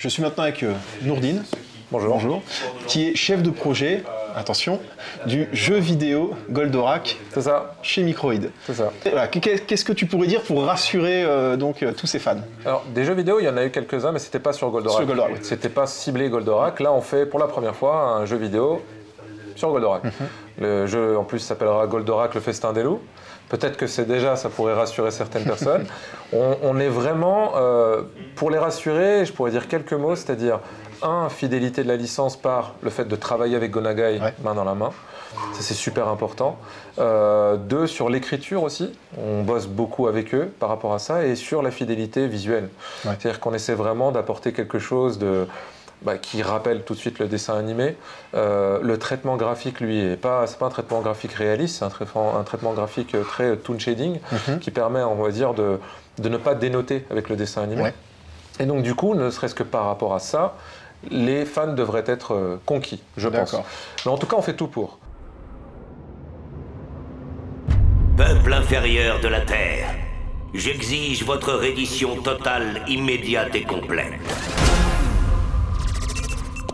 Je suis maintenant avec Nourdine. Bonjour. Bonjour. Qui est chef de projet, attention, du jeu vidéo Goldorak. C'est ça. Chez Microïd. C'est ça. Voilà, qu'est-ce que tu pourrais dire pour rassurer tous ces fans? Alors, des jeux vidéo, il y en a eu quelques-uns, mais c'était pas sur Goldorak. Sur Goldorak, oui. C'était pas ciblé Goldorak. Là, on fait pour la première fois un jeu vidéo sur Goldorak. Le jeu, en plus, s'appellera Goldorak, le festin des loups. Peut-être que ça pourrait rassurer certaines personnes. On est vraiment, pour les rassurer, je pourrais dire quelques mots, c'est-à-dire, fidélité de la licence par le fait de travailler avec Gonagai main dans la main. Ça, c'est super important. 2, sur l'écriture aussi. On bosse beaucoup avec eux par rapport à ça. Et sur la fidélité visuelle. C'est-à-dire qu'on essaie vraiment d'apporter quelque chose qui rappelle tout de suite le dessin animé. Le traitement graphique, lui, c'est pas un traitement graphique réaliste, c'est un traitement graphique très toon shading qui permet, on va dire, de ne pas dénoter avec le dessin animé. Et donc, du coup, ne serait-ce que par rapport à ça, les fans devraient être conquis, je pense. Mais en tout cas, on fait tout pour. Peuple inférieur de la Terre, j'exige votre reddition totale, immédiate et complète.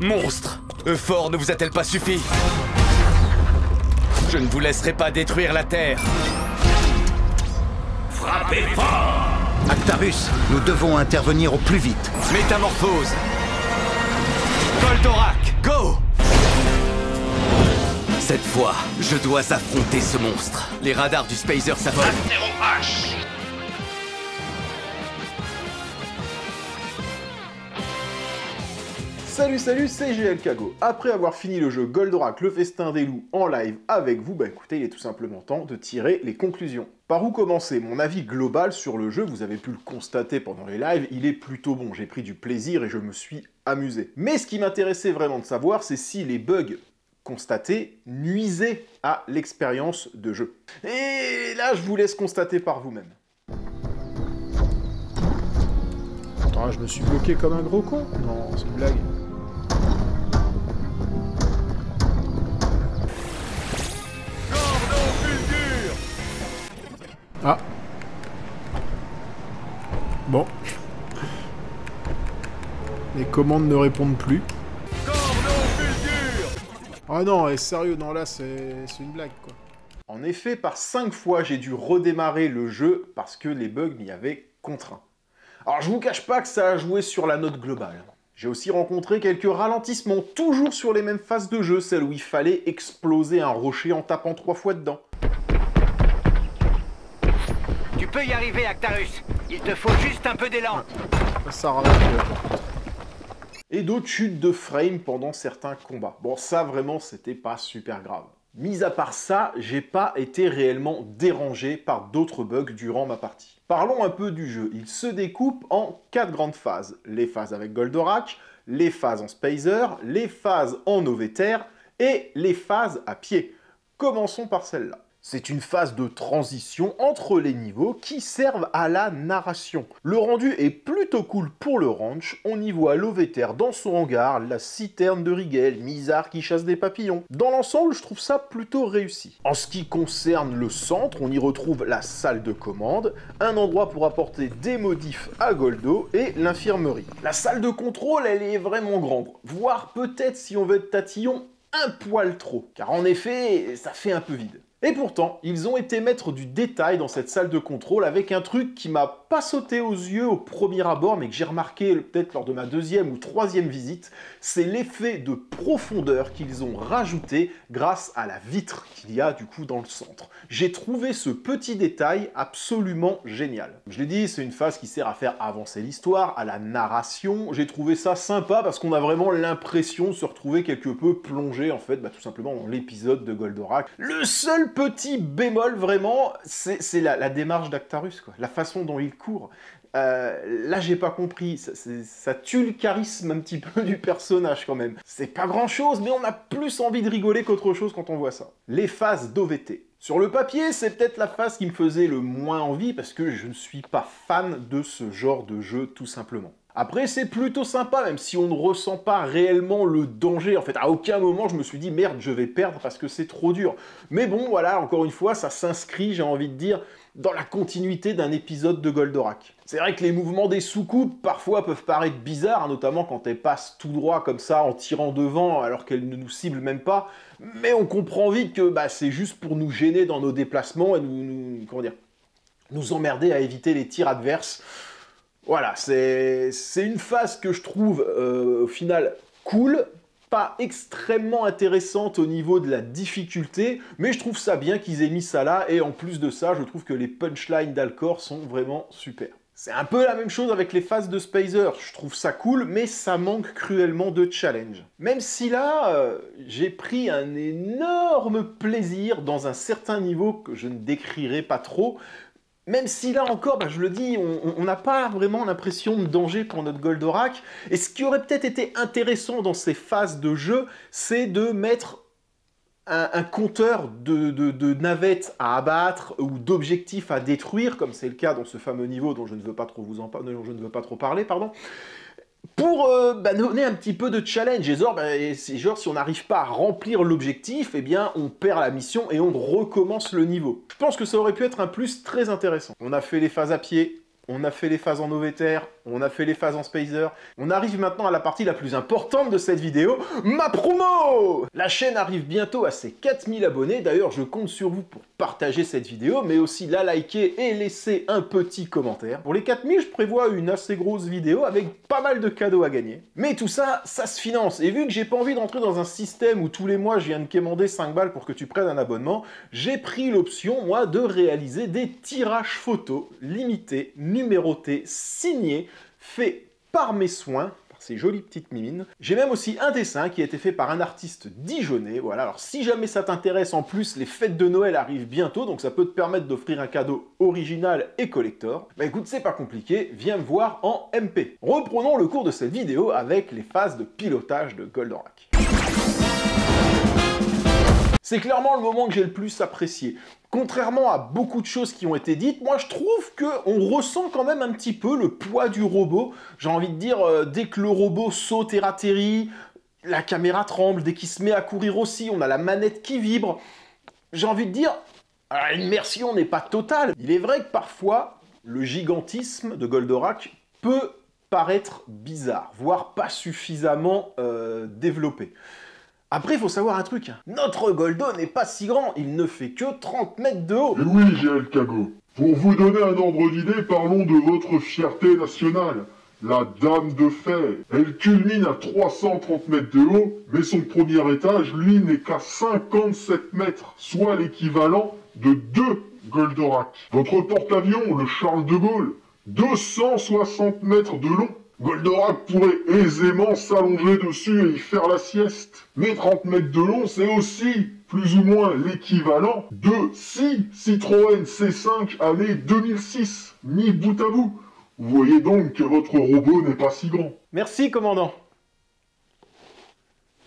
Monstre! Euphor ne vous a-t-elle pas suffi? Je ne vous laisserai pas détruire la Terre. Frappez fort! Actarus, nous devons intervenir au plus vite. Métamorphose! Goldorak, go! Cette fois, je dois affronter ce monstre. Les radars du Spacer s'affolent. Salut, c'est GLKago. Après avoir fini le jeu Goldorak, le festin des loups en live avec vous, écoutez, il est tout simplement temps de tirer les conclusions. Par où commencer? Mon avis global sur le jeu, vous avez pu le constater pendant les lives, il est plutôt bon. J'ai pris du plaisir et je me suis amusé. Mais ce qui m'intéressait vraiment de savoir, c'est si les bugs constatés nuisaient à l'expérience de jeu. Et là, je vous laisse constater par vous-même. Attends, je me suis bloqué comme un gros con? Non, c'est une blague. Ah. Bon. Les commandes ne répondent plus. Ah non, sérieux, non là c'est une blague quoi. En effet, par 5 fois j'ai dû redémarrer le jeu parce que les bugs m'y avaient contraint. Alors je vous cache pas que ça a joué sur la note globale. J'ai aussi rencontré quelques ralentissements, toujours sur les mêmes phases de jeu, celles où il fallait exploser un rocher en tapant 3 fois dedans. Tu peux y arriver, Actarus. Il te faut juste un peu d'élan. Ça ralentit. Et d'autres chutes de frame pendant certains combats. Bon, ça vraiment, c'était pas super grave. Mis à part ça, j'ai pas été réellement dérangé par d'autres bugs durant ma partie. Parlons un peu du jeu. Il se découpe en 4 grandes phases. Les phases avec Goldorak, les phases en Spacer, les phases en Oveter et les phases à pied. Commençons par celle-là. C'est une phase de transition entre les niveaux qui servent à la narration. Le rendu est plutôt cool pour le ranch. On y voit l'Oveter dans son hangar, la citerne de Rigel, Mizar qui chasse des papillons. Dans l'ensemble, je trouve ça plutôt réussi. En ce qui concerne le centre, on y retrouve la salle de commande, un endroit pour apporter des modifs à Goldo et l'infirmerie. La salle de contrôle, elle est vraiment grande, voire peut-être, si on veut être tatillon, un poil trop, car en effet, ça fait un peu vide. Et pourtant, ils ont été mettre du détail dans cette salle de contrôle avec un truc qui m'a pas sauté aux yeux au premier abord, mais que j'ai remarqué peut-être lors de ma 2e ou 3e visite, c'est l'effet de profondeur qu'ils ont rajouté grâce à la vitre qu'il y a du coup dans le centre. J'ai trouvé ce petit détail absolument génial. Je l'ai dit, c'est une phase qui sert à faire avancer l'histoire, à la narration. J'ai trouvé ça sympa parce qu'on a vraiment l'impression de se retrouver quelque peu plongé en fait, tout simplement dans l'épisode de Goldorak. Le seul petit bémol vraiment, c'est la démarche d'Actarus, quoi. La façon dont il court. Là, j'ai pas compris. Ça tue le charisme un petit peu du personnage quand même. C'est pas grand chose, mais on a plus envie de rigoler qu'autre chose quand on voit ça. Les phases d'OVT. Sur le papier, c'est peut-être la phase qui me faisait le moins envie parce que je ne suis pas fan de ce genre de jeu tout simplement. Après, c'est plutôt sympa, même si on ne ressent pas réellement le danger. En fait, à aucun moment, je me suis dit, merde, je vais perdre parce que c'est trop dur. Mais bon, voilà, encore une fois, ça s'inscrit, j'ai envie de dire, dans la continuité d'un épisode de Goldorak. C'est vrai que les mouvements des soucoupes, parfois, peuvent paraître bizarres, notamment quand elles passent tout droit comme ça, en tirant devant, alors qu'elles ne nous ciblent même pas. Mais on comprend vite que c'est juste pour nous gêner dans nos déplacements et nous emmerder à éviter les tirs adverses. Voilà, c'est une phase que je trouve, au final, cool, pas extrêmement intéressante au niveau de la difficulté, mais je trouve ça bien qu'ils aient mis ça là, et en plus de ça, je trouve que les punchlines d'Alcor sont vraiment super. C'est un peu la même chose avec les phases de Spazer, je trouve ça cool, mais ça manque cruellement de challenge. Même si là, j'ai pris un énorme plaisir dans un certain niveau que je ne décrirai pas trop, même si là encore, je le dis, on n'a pas vraiment l'impression de danger pour notre Goldorak. Et ce qui aurait peut-être été intéressant dans ces phases de jeu, c'est de mettre un compteur de navettes à abattre ou d'objectifs à détruire, comme c'est le cas dans ce fameux niveau dont je ne veux pas trop parler, pour donner un petit peu de challenge. Et genre, si on n'arrive pas à remplir l'objectif, eh bien, on perd la mission et on recommence le niveau. Je pense que ça aurait pu être un plus très intéressant. On a fait les phases à pied, on a fait les phases en OVTR, on a fait les phases en Spazer. On arrive maintenant à la partie la plus importante de cette vidéo, ma promo! La chaîne arrive bientôt à ses 4000 abonnés, d'ailleurs je compte sur vous pour partager cette vidéo, mais aussi la liker et laisser un petit commentaire. Pour les 4000, je prévois une assez grosse vidéo avec pas mal de cadeaux à gagner. Mais tout ça, ça se finance, et vu que j'ai pas envie d'entrer dans un système où tous les mois je viens de quémander 5 balles pour que tu prennes un abonnement, j'ai pris l'option, moi, de réaliser des tirages photos limités, numérotés, signés, fait par mes soins, par ces jolies petites mimines. J'ai même aussi un dessin qui a été fait par un artiste dijonnais, voilà, alors si jamais ça t'intéresse, en plus, les fêtes de Noël arrivent bientôt, donc ça peut te permettre d'offrir un cadeau original et collector. Écoute, c'est pas compliqué, viens me voir en MP. Reprenons le cours de cette vidéo avec les phases de pilotage de Goldorak. C'est clairement le moment que j'ai le plus apprécié. Contrairement à beaucoup de choses qui ont été dites, moi je trouve qu'on ressent quand même un petit peu le poids du robot. J'ai envie de dire, dès que le robot saute et atterrit, la caméra tremble, dès qu'il se met à courir aussi, on a la manette qui vibre. J'ai envie de dire, l'immersion n'est pas totale. Il est vrai que parfois, le gigantisme de Goldorak peut paraître bizarre, voire pas suffisamment développé. Après, il faut savoir un truc, notre Goldo n'est pas si grand, il ne fait que 30 mètres de haut. Et oui, GL Kago. Pour vous donner un ordre d'idée, parlons de votre fierté nationale, la Dame de Fer. Elle culmine à 330 mètres de haut, mais son premier étage, lui, n'est qu'à 57 mètres, soit l'équivalent de 2 Goldorak. Votre porte-avions, le Charles de Gaulle, 260 mètres de long. Goldorak pourrait aisément s'allonger dessus et y faire la sieste. Mais 30 mètres de long, c'est aussi plus ou moins l'équivalent de 6 Citroën C5 année 2006, mis bout à bout. Vous voyez donc que votre robot n'est pas si grand. Merci, commandant.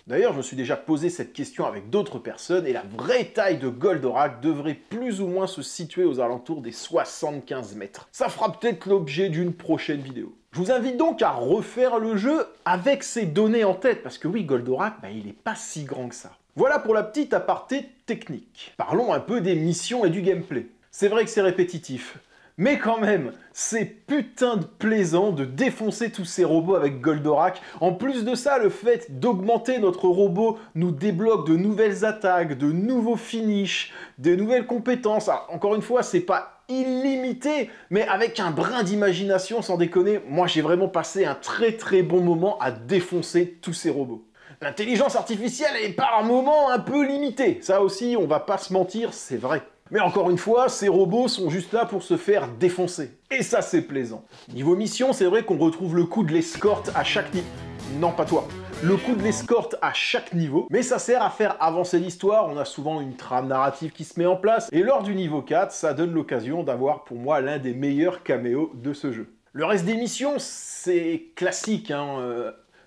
D'ailleurs, je me suis déjà posé cette question avec d'autres personnes, et la vraie taille de Goldorak devrait plus ou moins se situer aux alentours des 75 mètres. Ça fera peut-être l'objet d'une prochaine vidéo. Je vous invite donc à refaire le jeu avec ces données en tête, parce que oui, Goldorak, il n'est pas si grand que ça. Voilà pour la petite aparté technique. Parlons un peu des missions et du gameplay. C'est vrai que c'est répétitif, mais quand même, c'est putain de plaisant de défoncer tous ces robots avec Goldorak. En plus de ça, le fait d'augmenter notre robot nous débloque de nouvelles attaques, de nouveaux finishes, de nouvelles compétences. Alors, encore une fois, c'est pas illimité, mais avec un brin d'imagination, sans déconner, moi j'ai vraiment passé un très très bon moment à défoncer tous ces robots. L'intelligence artificielle est par moments un peu limitée, ça aussi on va pas se mentir, c'est vrai. Mais encore une fois, ces robots sont juste là pour se faire défoncer. Et ça c'est plaisant. Niveau mission, c'est vrai qu'on retrouve le coup de l'escorte à chaque niveau. Non, pas toi. Le coup de l'escorte à chaque niveau, mais ça sert à faire avancer l'histoire, on a souvent une trame narrative qui se met en place, et lors du niveau 4, ça donne l'occasion d'avoir pour moi l'un des meilleurs caméos de ce jeu. Le reste des missions, c'est classique,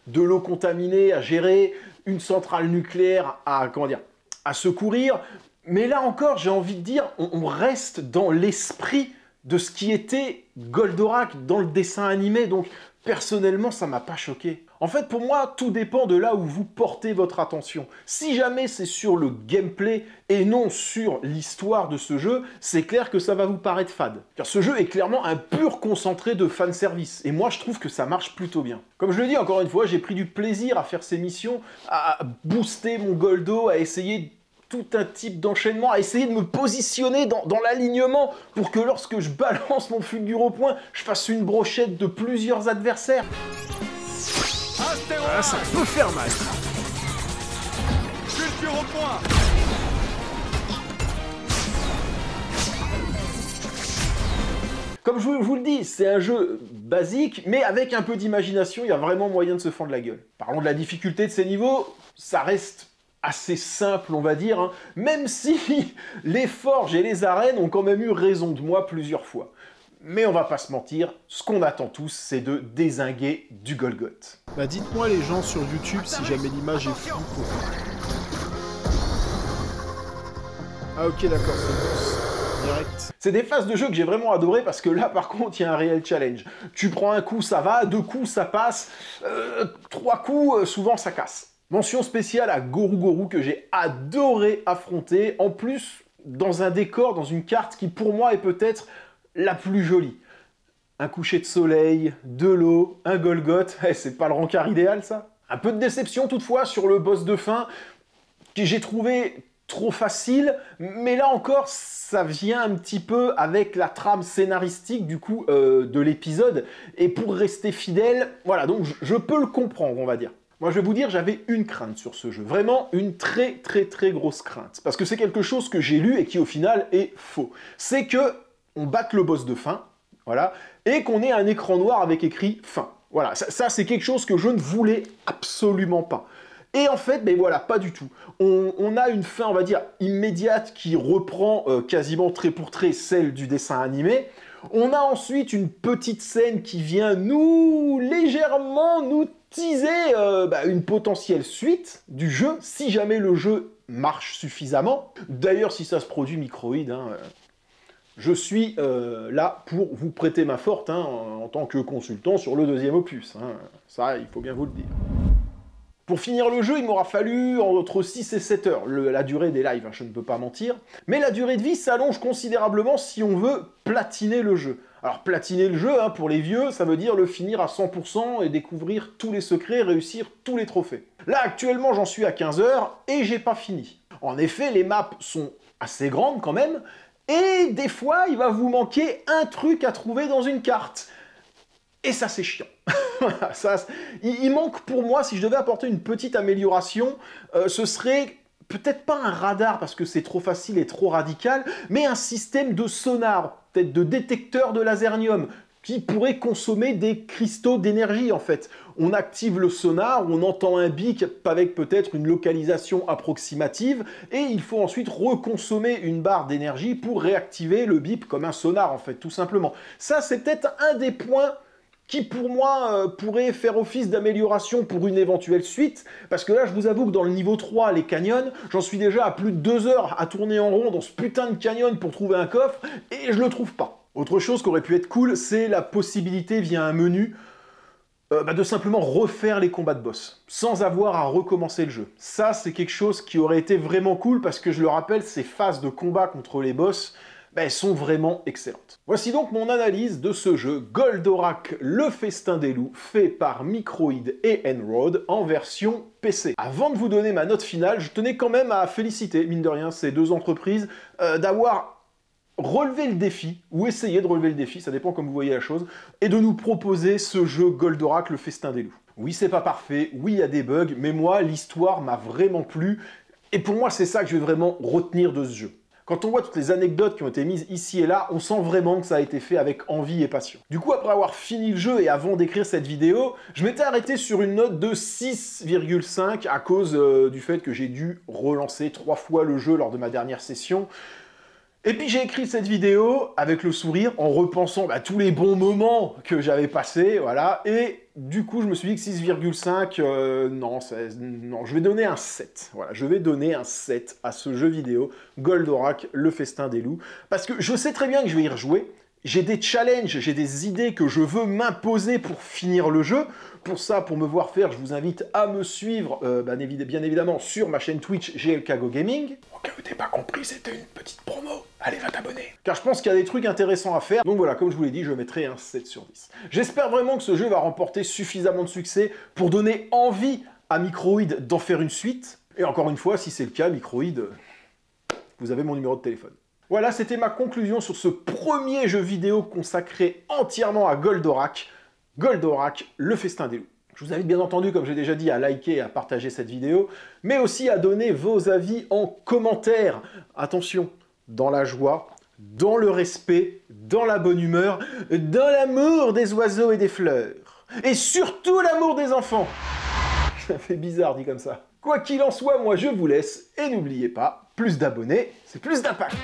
de l'eau contaminée à gérer, une centrale nucléaire à secourir, mais là encore, j'ai envie de dire, on reste dans l'esprit de ce qui était Goldorak dans le dessin animé, donc personnellement ça m'a pas choqué. En fait pour moi tout dépend de là où vous portez votre attention. Si jamais c'est sur le gameplay et non sur l'histoire de ce jeu, c'est clair que ça va vous paraître fade. Car ce jeu est clairement un pur concentré de fanservice, et moi je trouve que ça marche plutôt bien. Comme je le dis encore une fois, j'ai pris du plaisir à faire ces missions, à booster mon Goldo, à essayer tout un type d'enchaînement, à essayer de me positionner dans l'alignement pour que lorsque je balance mon fulgure au point, je fasse une brochette de plusieurs adversaires. Ah, ça peut faire mal. Fulgure au point. Comme je vous le dis, c'est un jeu basique, mais avec un peu d'imagination, il y a vraiment moyen de se fendre la gueule. Parlons de la difficulté de ces niveaux, ça reste assez simple, on va dire, hein, même si les forges et les arènes ont quand même eu raison de moi plusieurs fois. Mais on va pas se mentir, ce qu'on attend tous, c'est de dézinguer du Golgoth. Bah dites-moi les gens sur YouTube si jamais l'image est floue pour vous. Ah ok d'accord, c'est direct. C'est des phases de jeu que j'ai vraiment adoré parce que là par contre il y a un réel challenge. Tu prends un coup ça va, 2 coups ça passe, 3 coups souvent ça casse. Mention spéciale à Goru Goru que j'ai adoré affronter, en plus dans un décor, dans une carte qui pour moi est peut-être la plus jolie. Un coucher de soleil, de l'eau, un Golgoth, c'est pas le rencard idéal ça? Un peu de déception toutefois sur le boss de fin, que j'ai trouvé trop facile, mais là encore ça vient un petit peu avec la trame scénaristique du coup de l'épisode, et pour rester fidèle, voilà, donc je peux le comprendre on va dire. Moi je vais vous dire, j'avais une crainte sur ce jeu, vraiment une très grosse crainte, parce que c'est quelque chose que j'ai lu et qui au final est faux. C'est que on batte le boss de fin, voilà, et qu'on ait un écran noir avec écrit fin. Voilà, ça c'est quelque chose que je ne voulais absolument pas. Et en fait, ben voilà, pas du tout. On a une fin, on va dire, immédiate qui reprend quasiment trait pour trait celle du dessin animé. On a ensuite une petite scène qui vient légèrement nous teaser une potentielle suite du jeu, si jamais le jeu marche suffisamment. D'ailleurs, si ça se produit Microïd, je suis là pour vous prêter main forte en tant que consultant sur le deuxième opus. Ça, il faut bien vous le dire. Pour finir le jeu, il m'aura fallu entre 6 et 7 heures, la durée des lives, je ne peux pas mentir. Mais la durée de vie s'allonge considérablement si on veut platiner le jeu. Alors platiner le jeu, pour les vieux, ça veut dire le finir à 100% et découvrir tous les secrets, réussir tous les trophées. Là, actuellement, j'en suis à 15 heures et j'ai pas fini. En effet, les maps sont assez grandes quand même, et des fois, il va vous manquer un truc à trouver dans une carte. Et ça, c'est chiant. Il manque pour moi, si je devais apporter une petite amélioration, ce serait peut-être pas un radar, parce que c'est trop facile et trop radical, mais un système de sonar, peut-être de détecteur de lasernium, qui pourrait consommer des cristaux d'énergie, en fait. On active le sonar, on entend un bip avec peut-être une localisation approximative, et il faut ensuite reconsommer une barre d'énergie pour réactiver le bip comme un sonar, en fait, tout simplement. Ça, c'est peut-être un des points qui pour moi pourrait faire office d'amélioration pour une éventuelle suite, parce que là je vous avoue que dans le niveau 3, les canyons, j'en suis déjà à plus de 2 heures à tourner en rond dans ce putain de canyon pour trouver un coffre, et je le trouve pas. Autre chose qui aurait pu être cool, c'est la possibilité via un menu de simplement refaire les combats de boss, sans avoir à recommencer le jeu. Ça c'est quelque chose qui aurait été vraiment cool, parce que je le rappelle, ces phases de combat contre les boss, elles sont vraiment excellentes. Voici donc mon analyse de ce jeu Goldorak, le festin des loups, fait par Microïd et Enroad en version PC. Avant de vous donner ma note finale, je tenais quand même à féliciter, mine de rien, ces deux entreprises d'avoir relevé le défi, ou essayé de relever le défi, ça dépend comme vous voyez la chose, et de nous proposer ce jeu Goldorak, le festin des loups. Oui, c'est pas parfait, oui, il y a des bugs, mais moi, l'histoire m'a vraiment plu, et pour moi, c'est ça que je vais vraiment retenir de ce jeu. Quand on voit toutes les anecdotes qui ont été mises ici et là, on sent vraiment que ça a été fait avec envie et passion. Du coup, après avoir fini le jeu et avant d'écrire cette vidéo, je m'étais arrêté sur une note de 6,5 à cause du fait que j'ai dû relancer 3 fois le jeu lors de ma dernière session. Et puis j'ai écrit cette vidéo avec le sourire, en repensant à tous les bons moments que j'avais passés, voilà, et du coup je me suis dit que 6,5, non, je vais donner un 7, voilà, je vais donner un 7 à ce jeu vidéo, Goldorak, le festin des loups, parce que je sais très bien que je vais y rejouer, j'ai des challenges, j'ai des idées que je veux m'imposer pour finir le jeu. Pour ça, pour me voir faire, je vous invite à me suivre, bien évidemment, sur ma chaîne Twitch GLK Go Gaming. Au cas où t'es pas compris, c'était une petite promo. Allez, va t'abonner. Car je pense qu'il y a des trucs intéressants à faire. Donc voilà, comme je vous l'ai dit, je mettrai un 7 sur 10. J'espère vraiment que ce jeu va remporter suffisamment de succès pour donner envie à Microïd d'en faire une suite. Et encore une fois, si c'est le cas, Microïd, vous avez mon numéro de téléphone. Voilà, c'était ma conclusion sur ce premier jeu vidéo consacré entièrement à Goldorak. Goldorak, le festin des loups. Je vous invite bien entendu, comme j'ai déjà dit, à liker et à partager cette vidéo, mais aussi à donner vos avis en commentaire. Attention, dans la joie, dans le respect, dans la bonne humeur, dans l'amour des oiseaux et des fleurs. Et surtout l'amour des enfants. Ça fait bizarre dit comme ça. Quoi qu'il en soit, moi je vous laisse, et n'oubliez pas, plus d'abonnés, c'est plus d'impact.